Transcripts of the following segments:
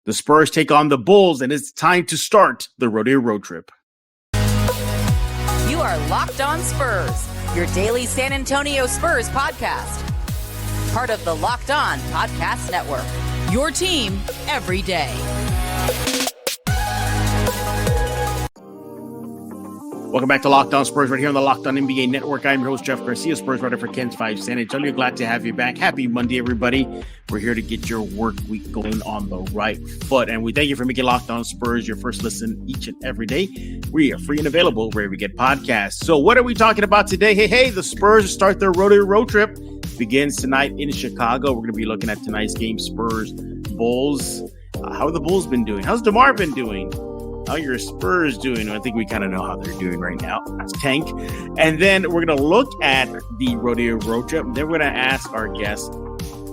The Spurs take on the Bulls, and it's time to start the Rodeo Road Trip. You are Locked On Spurs, your daily San Antonio Spurs podcast. Part of the Locked On Podcast Network, your team every day. Welcome back to Locked On Spurs right here on the Locked On NBA Network. I'm your host, Jeff Garcia, Spurs writer for Ken's 5 San Antonio. Glad to have you back. Happy Monday, everybody. We're here to get your work week going on the right foot. And we thank you for making Locked On Spurs your first listen each and every day. We are free and available wherever we get podcasts. So what are we talking about today? Hey, the Spurs start their Rodeo Road Trip. Begins tonight in Chicago. We're going to be looking at tonight's game, Spurs-Bulls. How have the Bulls been doing? How's DeMar been doing? How are your Spurs doing? I think we kind of know how they're doing right now. That's tank. And then we're going to look at the Rodeo Road Trip. Then we're going to ask our guests,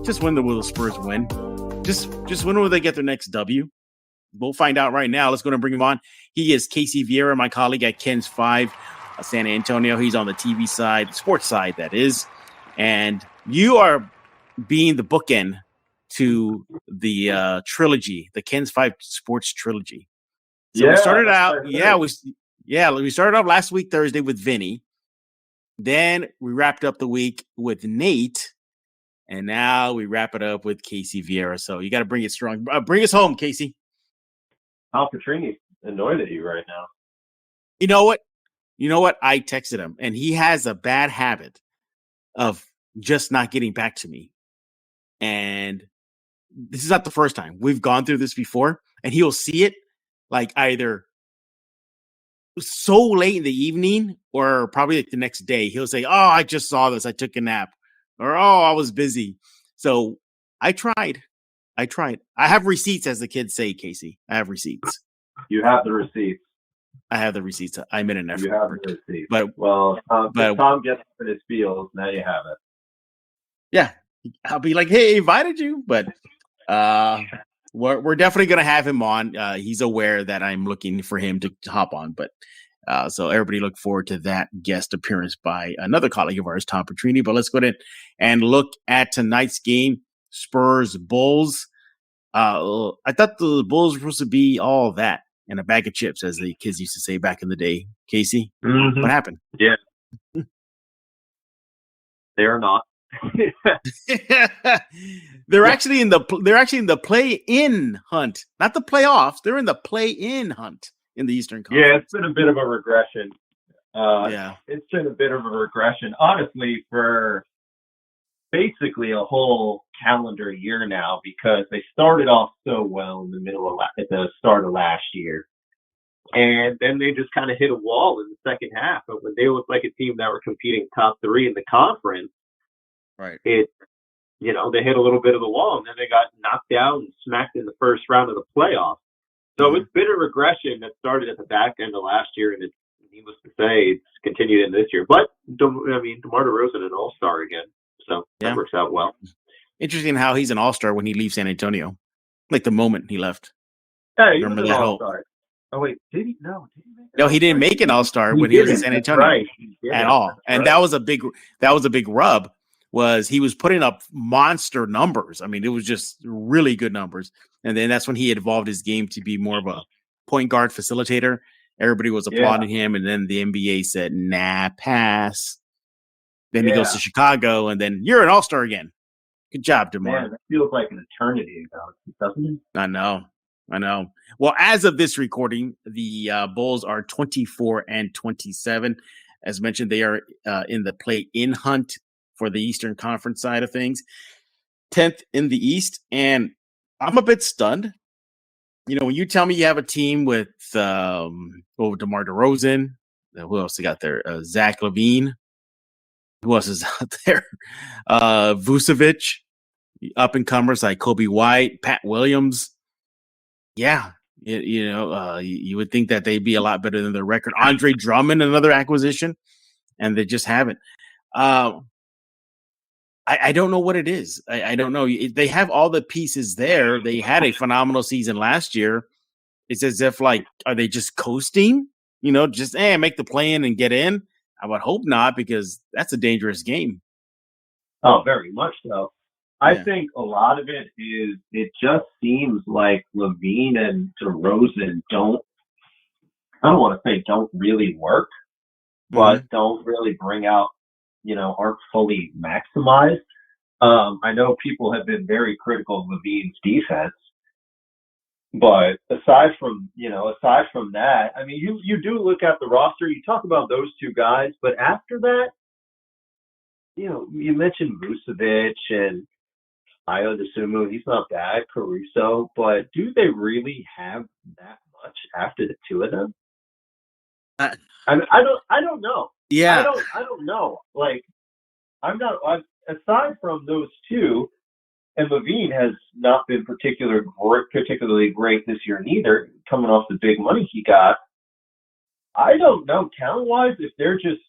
just when will the Spurs win? Just when will they get their next W? We'll find out right now. Let's go and bring him on. He is Casey Viera, my colleague at Ken's 5 San Antonio. He's on the TV side, sports side, that is. And you are being the bookend to the trilogy, the Ken's 5 Sports trilogy. So we started out, we started off last week, Thursday, with Vinny. Then we wrapped up the week with Nate. And now we wrap it up with Casey Viera. So you got to bring it strong. Bring us home, Casey. Al Petrini's annoyed at you right now. You know what? I texted him, and he has a bad habit of just not getting back to me. And this is not the first time. We've gone through this before, and he'll see it like either so late in the evening or probably like the next day. He'll say, "Oh, I just saw this. I took a nap," or "Oh, I was busy." So I tried. I have receipts, as the kids say, Casey. I have receipts. You have the receipts. I have the receipts. I made an effort. You have the receipts. But Tom gets up in his feels. Now you have it. Yeah, I'll be like, "Hey, I invited you," but we're definitely going to have him on. He's aware that I'm looking for him to hop on, but so everybody look forward to that guest appearance by another colleague of ours, Tom Petrini. But let's go ahead and look at tonight's game, Spurs-Bulls. I thought the Bulls were supposed to be all that and a bag of chips, as the kids used to say back in the day. Casey, What happened? Yeah, they are not. They're actually in the play-in hunt, not the playoffs. They're in the play-in hunt in the Eastern Conference. Yeah, it's been a bit of a regression. It's been a bit of a regression, honestly, for basically a whole calendar year now, because they started off so well in at the start of last year, and then they just kind of hit a wall in the second half. But when they looked like a team that were competing top 3 in the conference, right? They hit a little bit of the wall, and then they got knocked out and smacked in the first round of the playoffs. So It's been a regression that started at the back end of last year, and it's, needless to say, it's continued in this year. But DeMar DeRozan an all-star again, so that works out well. Interesting how he's an all-star when he leaves San Antonio, like the moment he left. Yeah, he was an all-star. Oh wait, did he? No, no, he didn't make an all-star when he was in San Antonio at all, and that was a big rub. Was he was putting up monster numbers. I mean, it was just really good numbers. And then that's when he evolved his game to be more of a point guard facilitator. Everybody was applauding him. And then the NBA said, nah, pass. Then he goes to Chicago, and then you're an all-star again. Good job, DeMar. Man, that feels like an eternity ago, doesn't it? I know. Well, as of this recording, the Bulls are 24-27. As mentioned, they are in the play-in hunt for the Eastern Conference side of things, 10th in the East. And I'm a bit stunned. When you tell me you have a team with DeMar DeRozan, who else they got there? Zach LaVine. Who else is out there? Vucevic, up-and-comers like Kobe White, Pat Williams. Yeah, you would think that they'd be a lot better than their record. Andre Drummond, another acquisition, and they just haven't. I don't know what it is. I don't know. They have all the pieces there. They had a phenomenal season last year. It's as if, are they just coasting? Just make the play in and get in? I would hope not, because that's a dangerous game. Oh, very much so. I think a lot of it is it just seems like Levine and DeRozan I don't want to say don't really work, but don't really bring out, aren't fully maximized. I know people have been very critical of Levine's defense, but aside from that, I mean, you do look at the roster, you talk about those two guys, but after that, you mentioned Vucevic and Ayo Dosunmu. He's not bad, Caruso, but do they really have that much after the two of them? I don't know. Yeah, I don't know. Like, aside from those two, and Levine has not been particularly great this year neither, coming off the big money he got. I don't know, talent-wise, if they're just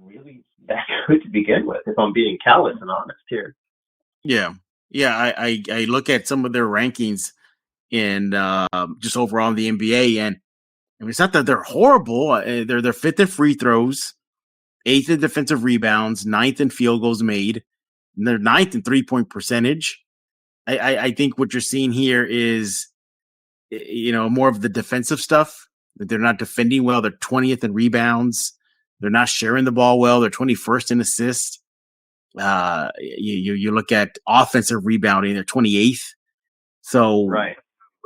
really that good to begin with, if I'm being callous and honest here. Yeah. I look at some of their rankings and just overall in the NBA, and I mean, it's not that they're horrible. They're fifth in free throws, eighth in defensive rebounds, ninth in field goals made, and they're ninth in 3-point percentage. I think what you're seeing here is, more of the defensive stuff. They're not defending well. They're 20th in rebounds. They're not sharing the ball well. They're 21st in assists. You look at offensive rebounding. They're 28th. So right.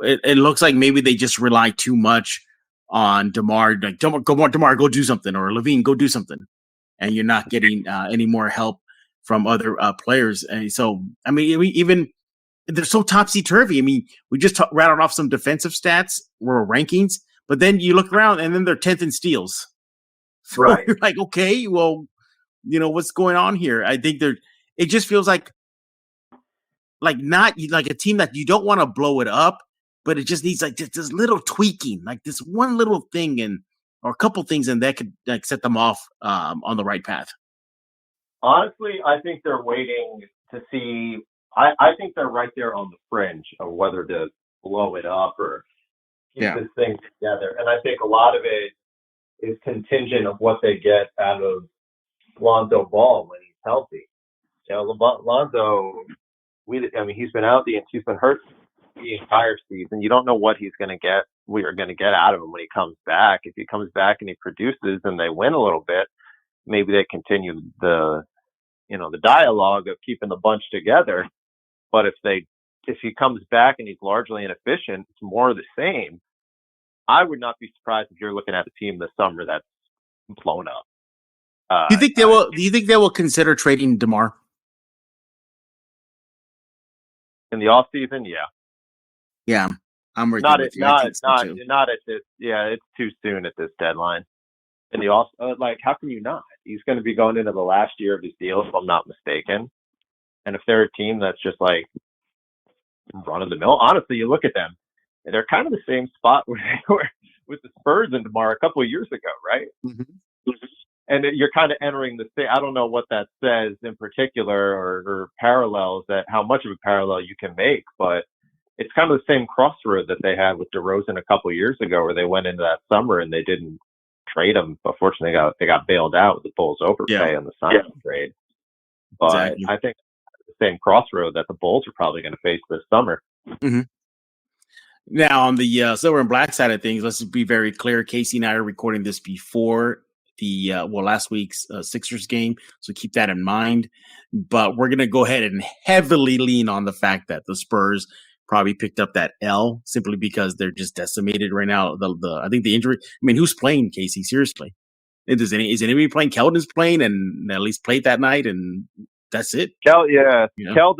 It looks like maybe they just rely too much on DeMar. Like, DeMar, go do something, or Levine, go do something, and you're not getting any more help from other players. And so, I mean, even they're so topsy-turvy. I mean, we just rattled off some defensive stats or rankings, but then you look around and then they're 10th in steals. So right. You're like, okay, well, what's going on here? I think it just feels like not like a team that you don't want to blow it up, but it just needs like just this little tweaking, like this one little thing or a couple things, and that could like set them off on the right path. Honestly, I think they're waiting to see. I think they're right there on the fringe of whether to blow it up or keep this thing together. And I think a lot of it is contingent of what they get out of Lonzo Ball when he's healthy. Lonzo, he's been out he's been hurt the entire season. You don't know what we are going to get out of him when he comes back. If he comes back and he produces and they win a little bit, maybe they continue the dialogue of keeping the bunch together. But if he comes back and he's largely inefficient, it's more of the same. I would not be surprised if you're looking at a team this summer that's blown up. Do you think they will consider trading DeMar in the off season? Yeah. Yeah, I'm not at this. Yeah, it's too soon at this deadline. And how can you not? He's going to be going into the last year of his deal, if I'm not mistaken. And if they're a team that's just like run of the mill, honestly, you look at them, and they're kind of the same spot where they were with the Spurs and DeMar a couple of years ago, right? Mm-hmm. And you're kind of entering the same. I don't know what that says in particular or parallels that how much of a parallel you can make, but it's kind of the same crossroad that they had with DeRozan a couple of years ago, where they went into that summer and they didn't trade him. But fortunately, they got bailed out with the Bulls overpay on the signing trade. But exactly. I think it's the same crossroad that the Bulls are probably going to face this summer. Mm-hmm. Now, on the silver and black side of things, let's be very clear. Casey and I are recording this before the last week's Sixers game, so keep that in mind. But we're going to go ahead and heavily lean on the fact that the Spurs probably picked up that L simply because they're just decimated right now. I think the injury. I mean, who's playing, Casey? Seriously, is anybody playing? Keldon's playing, and at least played that night, and that's it. Keldon.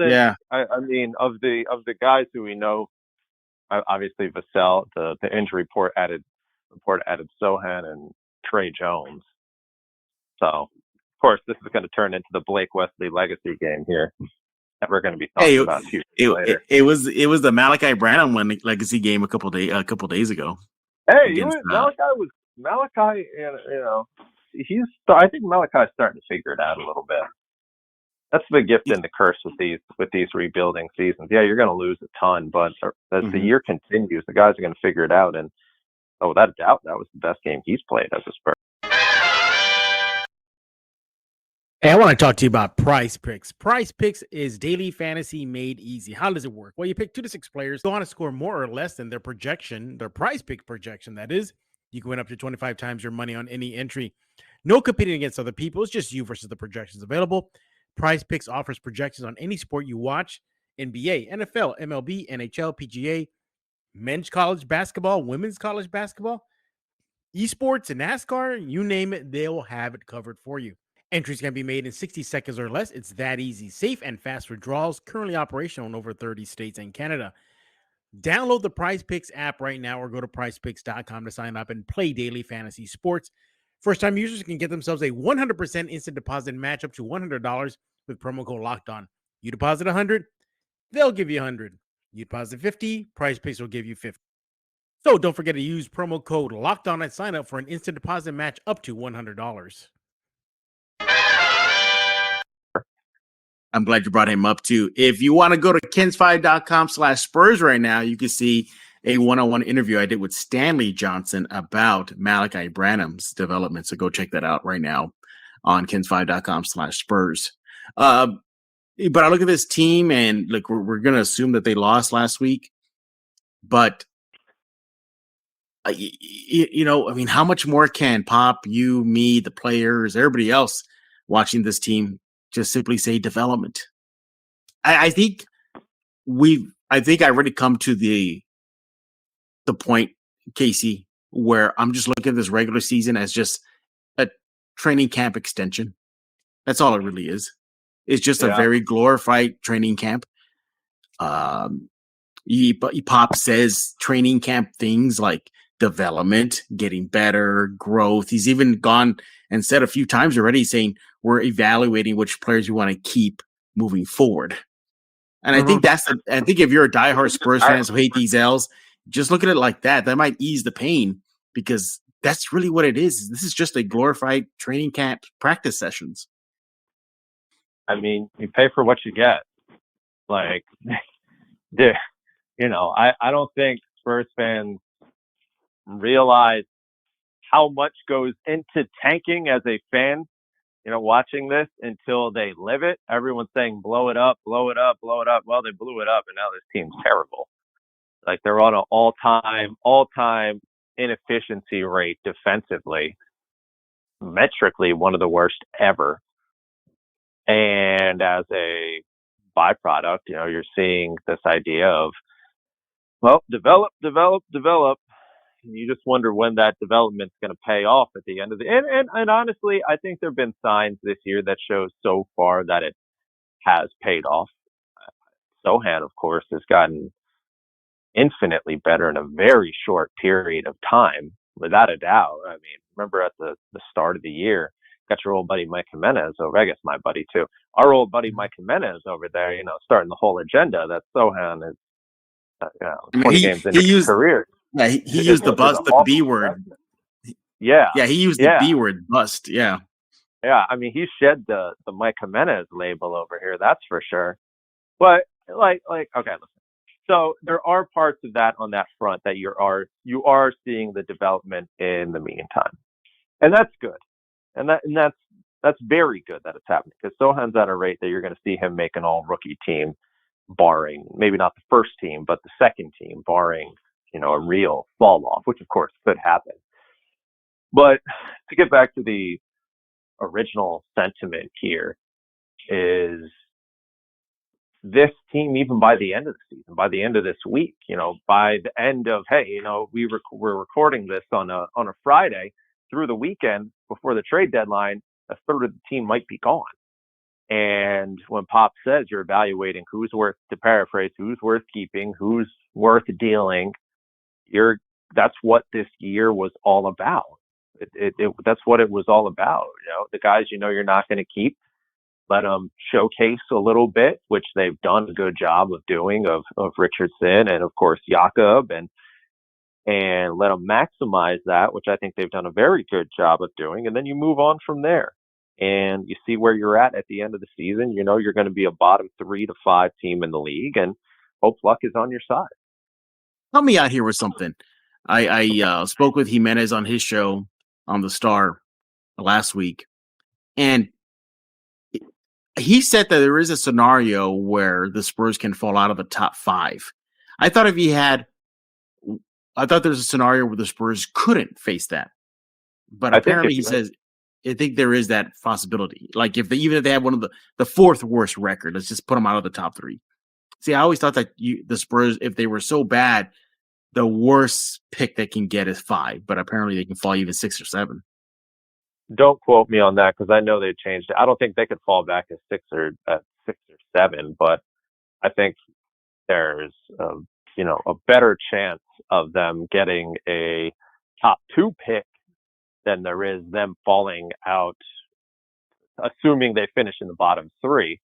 Yeah. I mean, of the guys who we know, obviously Vassell. The injury report added Sohan and Trey Jones. So, of course, this is going to turn into the Blake Wesley legacy game here that we're going to be talking about later. It was the Malachi Branham legacy game a couple days ago. Hey, Malachi. I think Malachi's starting to figure it out a little bit. That's the gift and the curse with these rebuilding seasons. Yeah, you're going to lose a ton, but as the year continues, the guys are going to figure it out. And without a doubt, that was the best game he's played as a Spurs. Hey, I want to talk to you about PrizePicks. PrizePicks is daily fantasy made easy. How does it work? Well, you pick 2 to 6 players, go on to score more or less than their projection, their PrizePick projection, that is. You can win up to 25 times your money on any entry. No competing against other people. It's just you versus the projections available. PrizePicks offers projections on any sport you watch: NBA, NFL, MLB, NHL, PGA, men's college basketball, women's college basketball, esports, and NASCAR. You name it, they'll have it covered for you. Entries can be made in 60 seconds or less. It's that easy. Safe and fast withdrawals, currently operational in over 30 states and Canada. Download the PrizePicks app right now or go to prizepicks.com to sign up and play daily fantasy sports. First-time users can get themselves a 100% instant deposit match up to $100 with promo code Locked On. You deposit $100, they'll give you $100. You deposit $50, PrizePicks will give you $50. So don't forget to use promo code Locked On at sign up for an instant deposit match up to $100. I'm glad you brought him up too. If you want to go to kens5.com/Spurs right now, you can see a one-on-one interview I did with Stanley Johnson about Malachi Branham's development. So go check that out right now on kens5.com/Spurs. But I look at this team and look, we're going to assume that they lost last week, but how much more can Pop, you, me, the players, everybody else watching this team just simply say development? I think I've already come to the point, Casey, where I'm just looking at this regular season as just a training camp extension. That's all it really is. It's just a very glorified training camp. Pop says training camp things like development, getting better, growth. He's even gone and said a few times already saying we're evaluating which players we want to keep moving forward. And I think I think if you're a diehard Spurs fan who hate these L's, just look at it like that. That might ease the pain because that's really what it is. This is just a glorified training camp practice sessions. I mean, you pay for what you get. Like, I don't think Spurs fans realize how much goes into tanking as a fan, watching this until they live it. Everyone's saying, blow it up, blow it up, blow it up. Well, they blew it up, and now this team's terrible. Like, they're on an all-time inefficiency rate defensively, metrically one of the worst ever. And as a byproduct, you're seeing this idea of, well, develop. And you just wonder when that development's going to pay off at the end of the and honestly, I think there have been signs this year that show so far that it has paid off. Sohan, of course, has gotten infinitely better in a very short period of time, without a doubt. I mean, remember at the start of the year, got your old buddy Mike Jimenez over. I guess my buddy too. Our old buddy Mike Jimenez over there, starting the whole agenda that Sohan is 20 games into his career. Yeah, he used the B word. Yeah. Yeah, he used the B word, bust. Yeah. Yeah, I mean, he shed the Mike Jimenez label over here, that's for sure. But okay, listen. So there are parts of that on that front that you are seeing the development in the meantime. And that's good. And that's very good that it's happening, because Sohan's at a rate that you're going to see him make an all-rookie team, barring maybe not the first team, but the second team, barring a real fall off, which of course could happen. But to get back to the original sentiment here, is this team, even by the end of the season, by the end of this week, by the end of, we're recording this on a Friday, through the weekend before the trade deadline, a third of the team might be gone. And when Pop says you're evaluating who's worth, to paraphrase, who's worth keeping, who's worth dealing, that's what this year was all about. That's what it was all about. The guys you're not going to keep, let them showcase a little bit, which they've done a good job of doing, of Richardson and of course Jakob, and let them maximize that, which I think they've done a very good job of doing. And then you move on from there and you see where you're at the end of the season. You're going to be a bottom 3 to 5 team in the league, and hope luck is on your side. Help me out here with something. I spoke with Jimenez on his show on the Star last week, and he said that there is a scenario where the Spurs can fall out of the top 5. I thought there's a scenario where the Spurs couldn't face that. But apparently he says, I think there is that possibility. Like even if they have one of the 4th worst record, let's just put them out of the top 3. See, I always thought that the Spurs, if they were so bad, the worst pick they can get is 5, but apparently they can fall even 6 or 7. Don't quote me on that because I know they changed it. I don't think they could fall back at 6 or 7, but I think there's a better chance of them getting a top 2 pick than there is them falling out, assuming they finish in the bottom 3,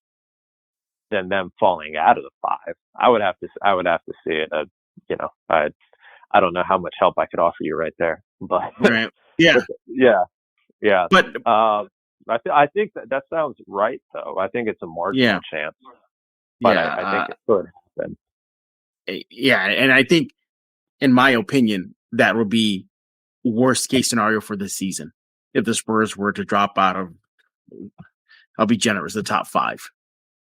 than them falling out of the 5. I would have to see it. I don't know how much help I could offer you right there, but right. Yeah. But I think that sounds right, though. I think it's a marginal chance, but I think it could happen. Yeah, and I think, in my opinion, that would be worst case scenario for this season if the Spurs were to drop out of, I'll be generous, the top 5.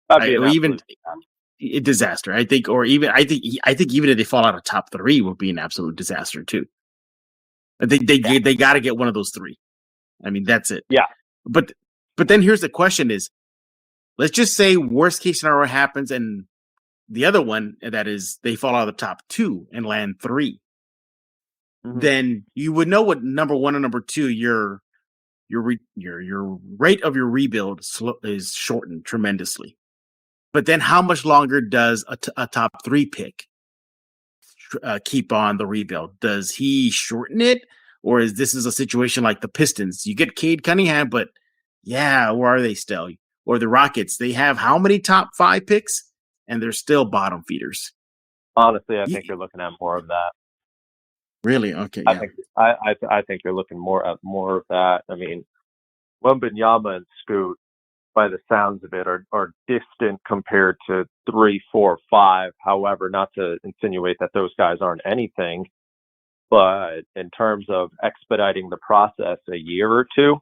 Or even a disaster. I think even if they fall out of top 3 would be an absolute disaster too. I think they got to get one of those 3. I mean, that's it. Yeah. But then here's the question: is let's just say worst case scenario happens, and the other one, that is, they fall out of the top 2 and land 3. Mm-hmm. Then you would know what number 1 and number 2 your rate of your rebuild is shortened tremendously. But then how much longer does a top 3 pick keep on the rebuild? Does he shorten it? Or is this a situation like the Pistons? You get Cade Cunningham, but where are they still? Or the Rockets, they have how many top 5 picks? And they're still bottom feeders. Honestly, I think you're looking at more of that. Really? Okay. I think you're looking more of that. I mean, Wembanyama and Scoot, by the sounds of it, are distant compared to 3, 4, 5. However, not to insinuate that those guys aren't anything, but in terms of expediting the process a year or 2,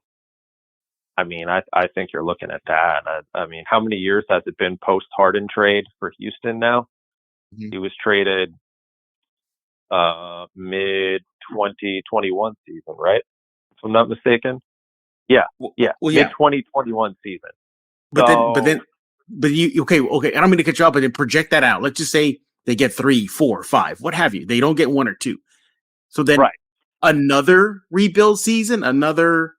I mean, I think you're looking at that. I mean, how many years has it been post-Harden trade for Houston now? Mm-hmm. He was traded mid-2021 season, right? If I'm not mistaken. Yeah. Mid-2021 season. But you okay, and I'm going to cut you off, but then project that out. Let's just say they get 3, 4, 5, what have you. They don't get 1 or 2. So then another rebuild season, another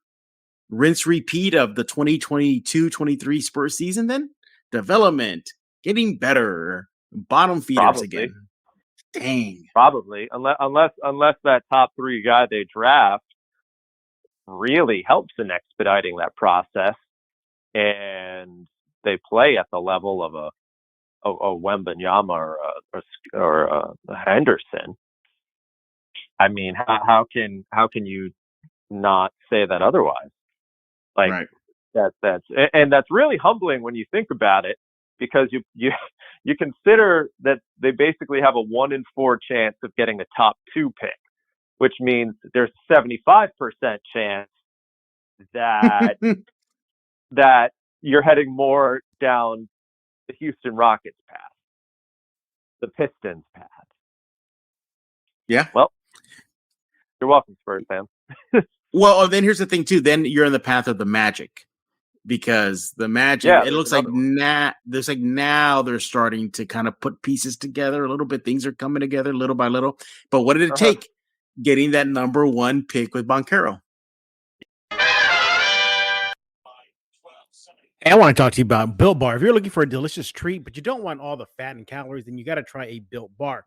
rinse repeat of the 2022-23 Spurs season then? Development, getting better, bottom feeders again. Dang. Probably, unless that top 3 guy they draft really helps in expediting that process, and they play at the level of a Wembanyama or a Henderson. I mean, how can you not say that otherwise? Like that's really humbling when you think about it, because you consider that they basically have a 1 in 4 chance of getting a top 2 pick, which means there's a 75% chance that that you're heading more down the Houston Rockets path, the Pistons path. Yeah. Well, you're welcome, Spurs fans. Well, then here's the thing too. Then you're in the path of the Magic, because the Magic, it looks like now they're starting to kind of put pieces together a little bit. Things are coming together little by little. But what did it take getting that number 1 pick with Banchero? Hey, I want to talk to you about Built Bar. If you're looking for a delicious treat, but you don't want all the fat and calories, then you got to try a Built Bar.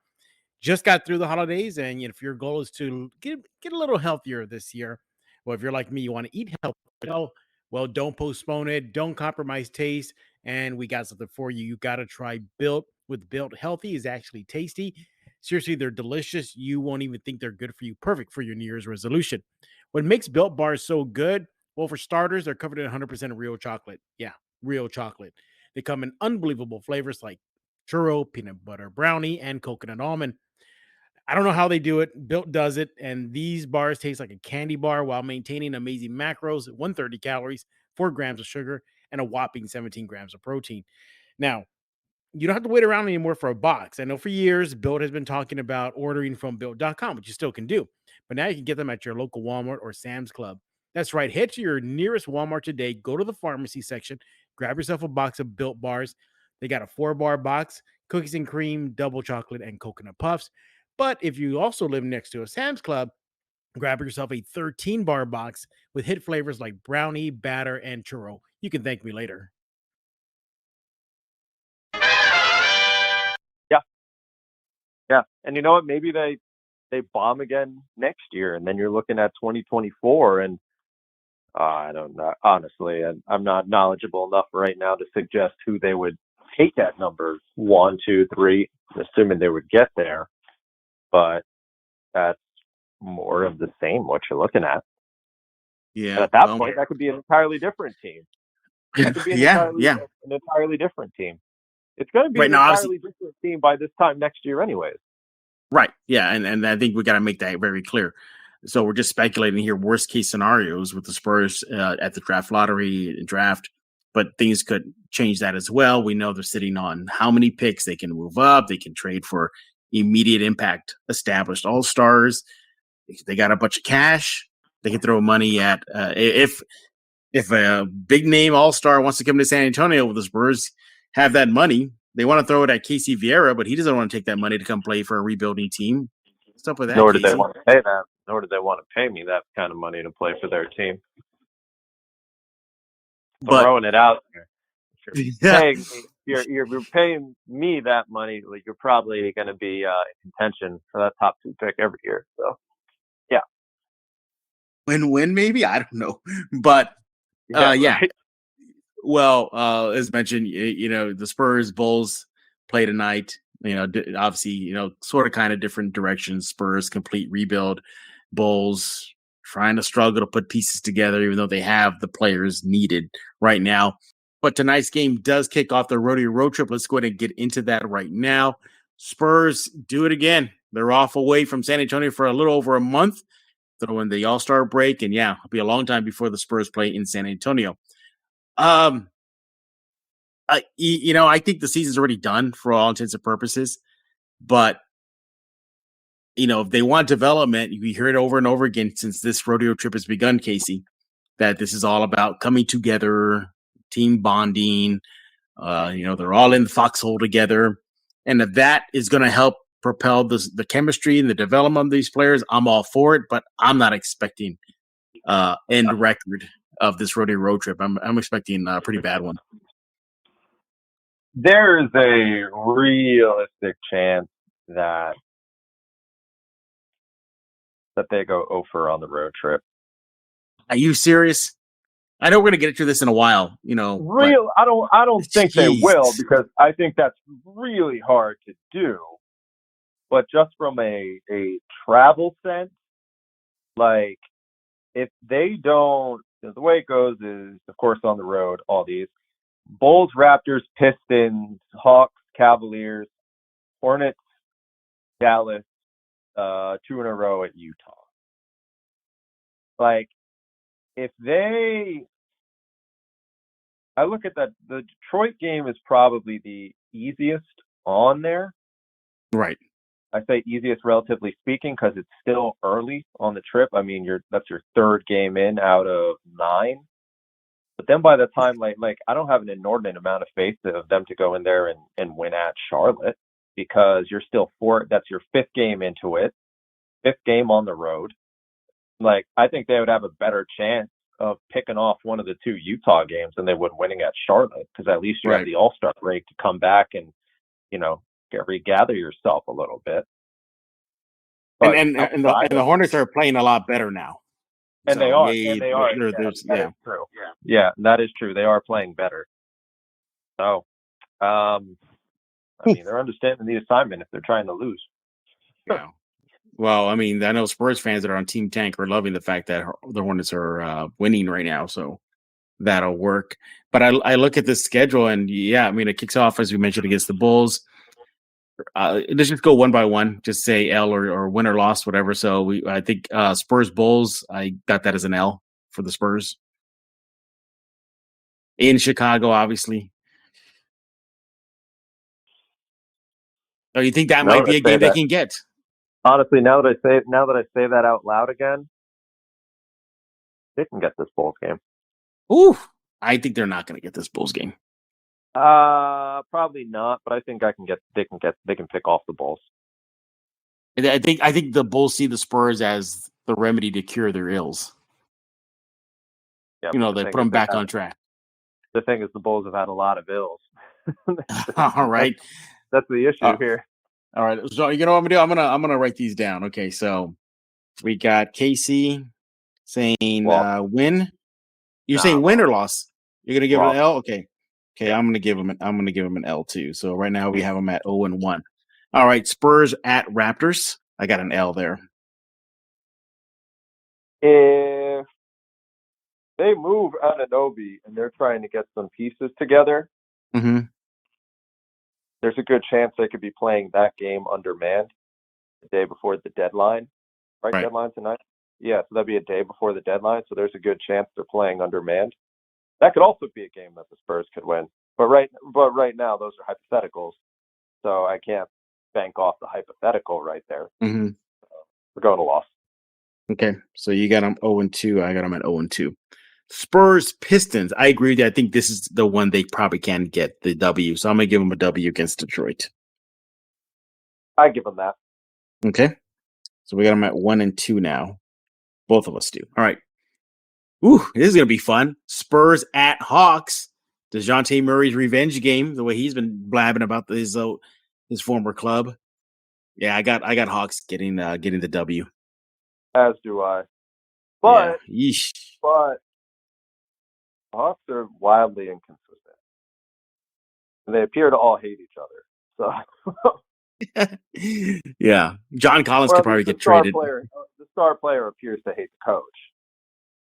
Just got through the holidays, and if your goal is to get a little healthier this year, well, if you're like me, you want to eat healthy, well, don't postpone it. Don't compromise taste. And we got something for you. You got to try Built. With Built, healthy is actually tasty. Seriously, they're delicious. You won't even think they're good for you. Perfect for your New Year's resolution. What makes Built Bars so good? Well, for starters, they're covered in 100% real chocolate. Yeah, real chocolate. They come in unbelievable flavors like churro, peanut butter brownie, and coconut almond. I don't know how they do it. Built does it. And these bars taste like a candy bar while maintaining amazing macros, 130 calories, 4 grams of sugar, and a whopping 17 grams of protein. Now, you don't have to wait around anymore for a box. I know for years, Build has been talking about ordering from Build.com, which you still can do. But now you can get them at your local Walmart or Sam's Club. That's right. Head to your nearest Walmart today. Go to the pharmacy section. Grab yourself a box of Built bars. They got a 4-bar box, cookies and cream, double chocolate, and coconut puffs. But if you also live next to a Sam's Club, grab yourself a 13-bar box with hit flavors like brownie, batter, and churro. You can thank me later. Yeah. And you know what? Maybe they bomb again next year, and then you're looking at 2024. And I don't know. Honestly, I'm not knowledgeable enough right now to suggest who they would take at number 1, 2, 3, assuming they would get there. But that's more of the same what you're looking at. Yeah. And at that point, that could be an entirely different team. That could be an entirely different team. It's going to be an entirely different team by this time next year anyways. Right. Yeah. And I think we got to make that very clear. So we're just speculating here, worst case scenarios with the Spurs at the draft lottery and draft, but things could change that as well. We know they're sitting on how many picks they can move up. They can trade for immediate impact, established all-stars. They got a bunch of cash. They can throw money at if a big name all-star wants to come to San Antonio with the Spurs, have that money. They want to throw it at Casey Viera, but he doesn't want to take that money to come play for a rebuilding team. What's up with that? Nor do they want to pay that. Nor do they want to pay me that kind of money to play for their team. Throwing it out there. You're paying me that money. Like, you're probably going to be in contention for that top 2 pick every year. So, yeah. Win-win, maybe? I don't know. But, yeah. Right. Well, as mentioned, the Spurs-Bulls play tonight. Obviously, sort of kind of different directions. Spurs complete rebuild. Bulls trying to struggle to put pieces together, even though they have the players needed right now. But tonight's game does kick off the Rodeo Road Trip. Let's go ahead and get into that right now. Spurs do it again. They're off away from San Antonio for a little over a month, throwing the All-Star break. And yeah, it'll be a long time before the Spurs play in San Antonio. I think the season's already done for all intents and purposes, but if they want development, we hear it over and over again since this rodeo trip has begun, Casey, that this is all about coming together, team bonding. They're all in the foxhole together, and if that is going to help propel the chemistry and the development of these players, I'm all for it. But I'm not expecting end record of this rodeo road trip. I'm expecting a pretty bad one. There's a realistic chance that they go 0 on the road trip. Are you serious? I know we're going to get to this in a while, I don't think they will, because I think that's really hard to do. But just from a travel sense, like, if they don't, the way it goes is, of course, on the road, all these Bulls, Raptors, Pistons, Hawks, Cavaliers, Hornets, Dallas, 2 in a row at Utah. Like, I look at that, the Detroit game is probably the easiest on there. Right. I say easiest relatively speaking because it's still early on the trip. I mean, that's your 3rd game in out of 9. But then by the time, like I don't have an inordinate amount of faith of them to go in there and win at Charlotte, because you're still that's your 5th game into it, 5th game on the road. Like, I think they would have a better chance of picking off one of the 2 Utah games than they would winning at Charlotte, because at least you have the All-Star break to come back and, regather yourself a little bit. But and the Hornets are playing a lot better now. And they are. That is true. Yeah, that is true. They are playing better. So, they're understanding the assignment if they're trying to lose. Yeah. Well, I know Spurs fans that are on Team Tank are loving the fact that the Hornets are winning right now, so that'll work. But I look at this schedule, and it kicks off, as we mentioned, against the Bulls. Let's just go one by one. Just say L or win or loss, whatever. So I think Spurs-Bulls, I got that as an L for the Spurs. in Chicago, obviously. Oh, you think that might be a game they can get? Honestly, now that I say that out loud again, they can get this Bulls game. Ooh, I think they're not going to get this Bulls game. Probably not, but I think they can pick off the Bulls. I think the Bulls see the Spurs as the remedy to cure their ills. Yeah, they put them back on track. The thing is, the Bulls have had a lot of ills. All right, that's the issue here. All right, so you know what I'm gonna do? I'm gonna write these down. Okay, so we got Casey saying win. You're saying win or loss? You're gonna give it an L? Okay. Yeah. I'm gonna give him an L too. So right now we have him at 0-1. All right, Spurs at Raptors. I got an L there. If they move Anunoby and they're trying to get some pieces together, there's a good chance they could be playing that game undermanned the day before the deadline. Right. Deadline tonight? Yeah, so that'd be a day before the deadline, so there's a good chance they're playing undermanned. That could also be a game that the Spurs could win. But right now, those are hypotheticals, so I can't bank off the hypothetical right there. So we're going to loss. Okay, so you got them 0-2. I got them at 0-2. Spurs Pistons. I agree with you. I think this is the one they probably can get the W. So I'm gonna give them a W against Detroit. I give them that. Okay, so we got them at 1-2 now. Both of us do. All right. Ooh, this is gonna be fun. Spurs at Hawks. DeJounte Murray's revenge game. The way he's been blabbing about his former club. Yeah, I got Hawks getting the W. As do I. But yeesh. But Hawks are wildly inconsistent. And they appear to all hate each other. So yeah. John Collins could probably get traded. The star player appears to hate the coach.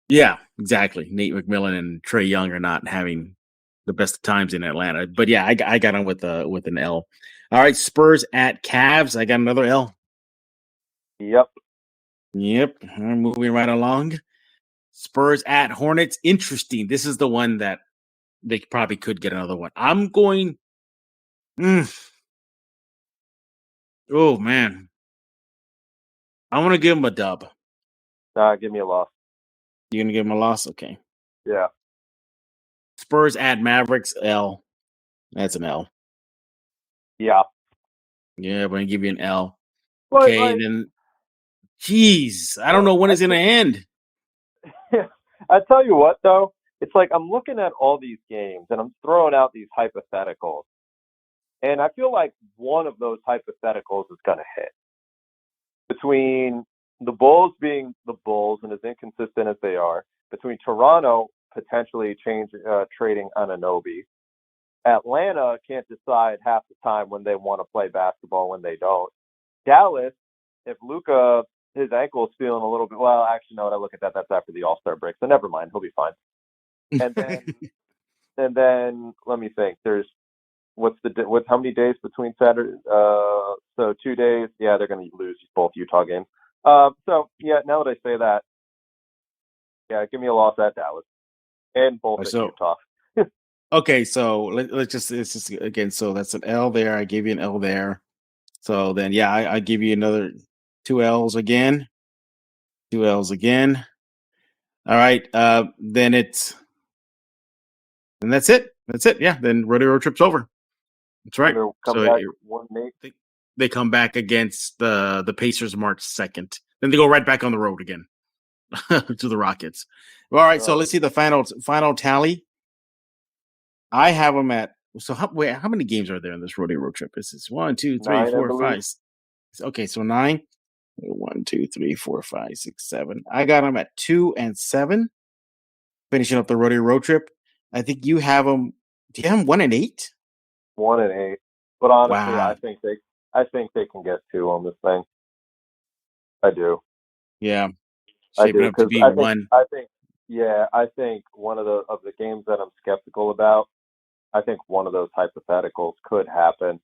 Yeah, exactly. Nate McMillan and Trae Young are not having the best of times in Atlanta. But yeah, I got him with an L. All right, Spurs at Cavs. I got another L. Yep. I'm moving right along. Spurs at Hornets. Interesting. This is the one that they probably could get another one. I'm going. Oh man, I want to give him a dub. Give me a loss. You're gonna give him a loss? Okay. Yeah. Spurs at Mavericks. L. That's an L. Yeah. Yeah, I'm gonna give you an L. Okay, then. Jeez, I don't know when it's gonna end. I tell you what, though, it's like I'm looking at all these games and I'm throwing out these hypotheticals, and I feel like one of those hypotheticals is gonna hit. Between the Bulls being the Bulls and as inconsistent as they are, between Toronto potentially trading Anunoby, Atlanta can't decide half the time when they want to play basketball, when they don't. Dallas, if Luka, his ankle is feeling a little bit, well, actually, no, when I look at that, that's after the All-Star break, so never mind, he'll be fine. And then let me think. There's how many days between Saturday? So 2 days. Yeah, they're going to lose both Utah games. So yeah, now that I say that, yeah, give me a loss at Dallas and both at Utah. Okay, so let's just again. So that's an L there. I gave you an L there. So then, yeah, I give you another 2 L's again. 2 L's again. All right. Then that's it. That's it. Yeah. Then Rodeo Trip's over. That's right. So they come back against the Pacers March 2nd. Then they go right back on the road again to the Rockets. All right. So let's see the final tally. I have them at. So how many games are there in this Rodeo Road Trip? This is 1, 2, 3, 9, 4, 5. Okay, so 9. 1, 2, 3, 4, 5, 6, 7. I got them at 2 and 7. Finishing up the Rodeo Road Trip. I think you have them. Do you have them 1 and 8? 1 and 8. But honestly, wow. I think they can get 2 on this thing. I do. Yeah. Shaping up to be 1. I think one of the games that I'm skeptical about, I think one of those hypotheticals could happen.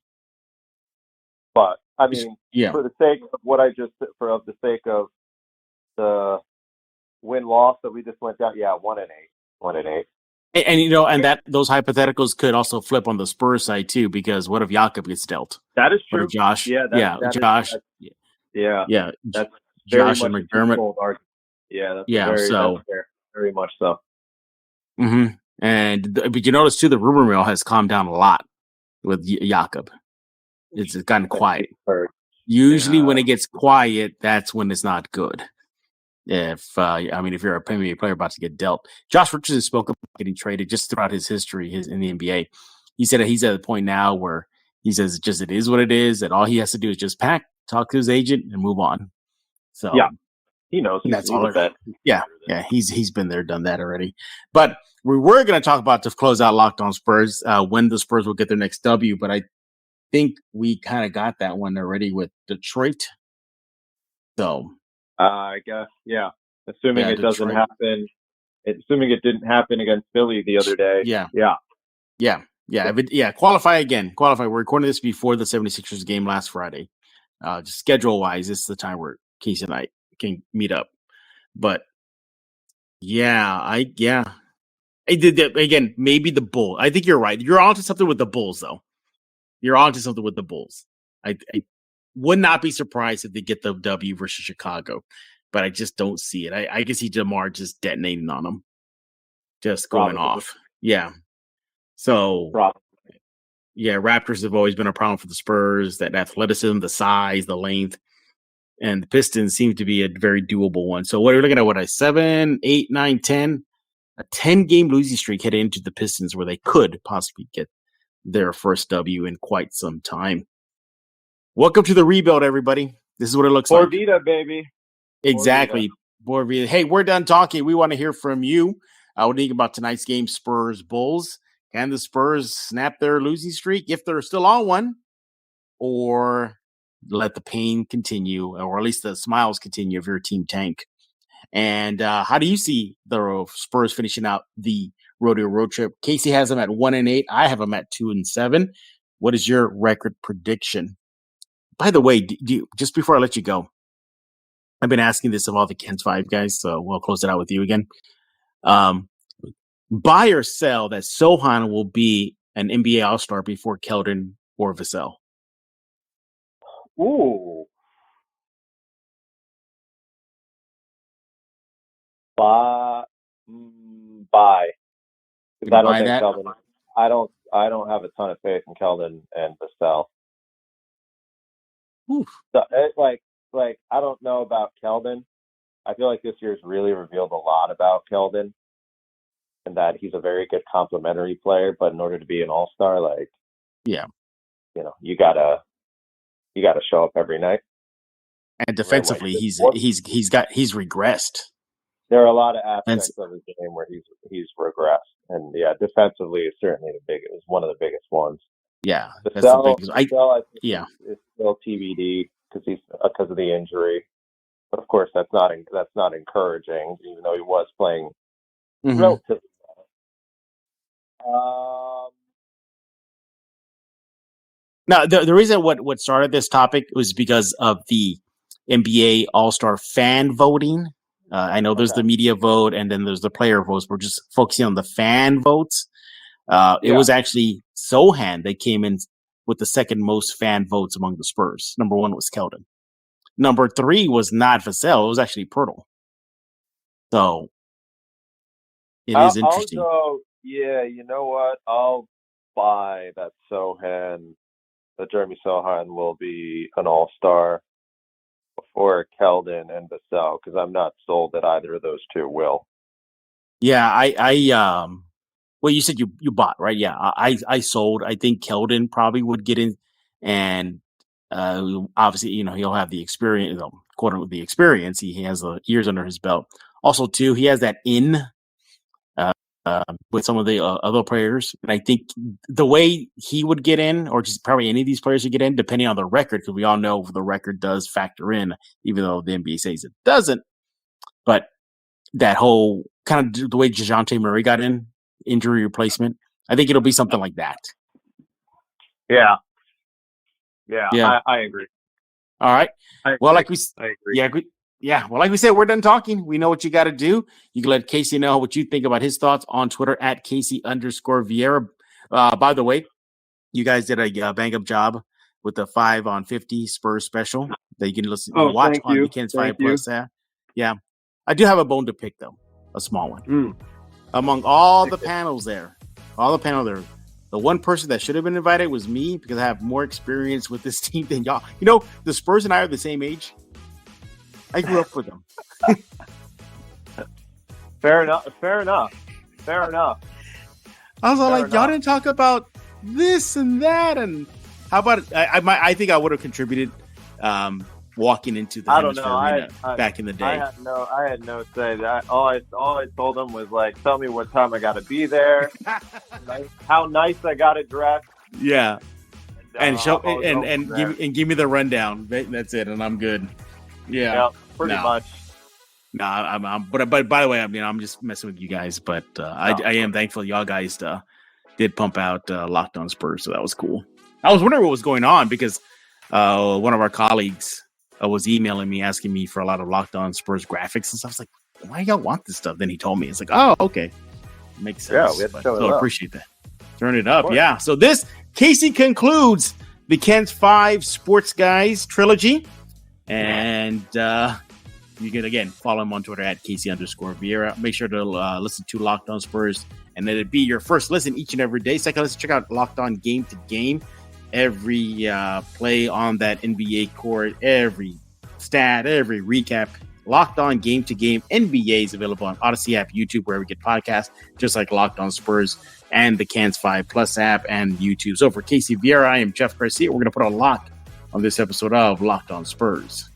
But I mean, for the sake of the sake of the win-loss that we just went down, 1 and 8. 1 and 8. And that those hypotheticals could also flip on the Spurs side too, because what if Jakob gets dealt? That is true. What if Josh? Josh. Yeah. That's Josh very and much McDermott. That's fair. Very much so. Mm-hmm. But you notice too, the rumor mill has calmed down a lot with Jakob. It's gotten quiet. Usually, when it gets quiet, that's when it's not good. If you're a NBA player about to get dealt, Josh Richardson spoke about getting traded just throughout his history in the NBA. He said that he's at a point now where he says just it is what it is, that all he has to do is just pack, talk to his agent, and move on. So he knows. That's all. He's been there, done that already. But we were going to talk about to close out Locked On Spurs when the Spurs will get their next W, but I think we kind of got that one already with Detroit. So. I guess, assuming it doesn't happen, assuming it didn't happen against Philly the other day. Qualify again. We're recording this before the 76ers game last Friday. Just schedule-wise, this is the time where Casey and I can meet up. But, I did that again. Maybe the Bulls. I think you're right. You're onto something with the Bulls, though. I would not be surprised if they get the W versus Chicago, but I just don't see it. I can see DeMar just detonating on them, just going off. Yeah. So, Raptors have always been a problem for the Spurs, that athleticism, the size, the length, and the Pistons seem to be a very doable one. So what are we looking at? A 7, 8, 9, 10? A 10-game losing streak headed into the Pistons where they could possibly get their first W in quite some time. Welcome to the rebuild, everybody. This is what it looks like. Por vida, baby. Exactly. Por vida. Hey, we're done talking. We want to hear from you. What do you think about tonight's game, Spurs-Bulls? Can the Spurs snap their losing streak if they're still on one? Or let the pain continue, or at least the smiles continue if your team tank? And how do you see the Spurs finishing out the Rodeo Road Trip? Casey has them at 1-8. I have them at 2-7. What is your record prediction? By the way, just before I let you go, I've been asking this of all the Ken's 5 guys, so we'll close it out with you again. Buy or sell that Sohan will be an NBA All-Star before Keldon or Vassell? Ooh. Buy. Because I don't think Keldon. I don't have a ton of faith in Keldon and Vassell. So it's like I don't know about Keldon. I feel like this year's really revealed a lot about Keldon, and that he's a very good complementary player. But in order to be an all-star, you gotta show up every night. And defensively, he's regressed. There are a lot of aspects of his game where he's regressed, and defensively is certainly is one of the biggest ones. Yeah, that's the biggest. I think it's still TBD because of the injury. But of course, that's not encouraging, even though he was playing relatively well. Now, the reason what started this topic was because of the NBA All-Star fan voting. I know there's the media vote and then there's the player votes. We're just focusing on the fan votes. It was actually Sohan that came in with the second most fan votes among the Spurs. Number 1 was Keldon. Number 3 was not Vassell. It was actually Pirtle. So it is interesting. You know what? I'll buy that Jeremy Sohan will be an all-star before Keldon and Vassell, because I'm not sold that either of those two will. Yeah, well, you said you bought, right? Yeah, I sold. I think Keldon probably would get in, and obviously, he'll have the experience, quote unquote, the experience. He has the years under his belt. Also, too, he has that with some of the other players, and I think the way he would get in, or just probably any of these players would get in, depending on the record, because we all know the record does factor in, even though the NBA says it doesn't. But that whole kind of the way DeJounte Murray got in, injury replacement, I think it'll be something like that. Yeah, I agree. All right. I agree. Yeah, well, like we said, we're done talking. We know what you got to do. You can let Casey know what you think about his thoughts on Twitter at Casey_Viera. By the way, you guys did a bang-up job with the 5 on 50 Spurs special that you can watch on Weekends 5 Plus. Yeah. I do have a bone to pick, though. A small one. Among all the panels there, the one person that should have been invited was me because I have more experience with this team than y'all. You know, the Spurs and I are the same age. I grew up with them. Fair enough. I was all like, y'all didn't talk about this and that, and how about it? I think I would have contributed walking into the arena back in the day. I had no say. All I told them was like, tell me what time I got to be there, how nice I got it dressed. Yeah, and give me the rundown. That's it, and I'm good. Yeah, pretty much. No, but by the way, I mean, I'm just messing with you guys, but I am thankful y'all guys did pump out Locked On Spurs, so that was cool. I was wondering what was going on because one of our colleagues was emailing me asking me for a lot of Locked On Spurs graphics and stuff. I was like, why y'all want this stuff? Then he told me, it's like, oh, okay, makes sense. Yeah, so appreciate that. Turn it up, yeah. So this Casey concludes the Kent's 5 Sports Guys trilogy. And you can, again, follow him on Twitter at Casey_Viera. Make sure to listen to Locked On Spurs, and let it be your first listen each and every day. Second, let's check out Locked On Game to Game. Every play on that NBA court, every stat, every recap. Locked On Game to Game NBA is available on Odyssey app, YouTube, wherever we get podcasts, just like Locked On Spurs and the Cans 5 Plus app and YouTube. So for Casey Viera, I am Jeff Garcia. We're going to put a lock on this episode of Locked On Spurs.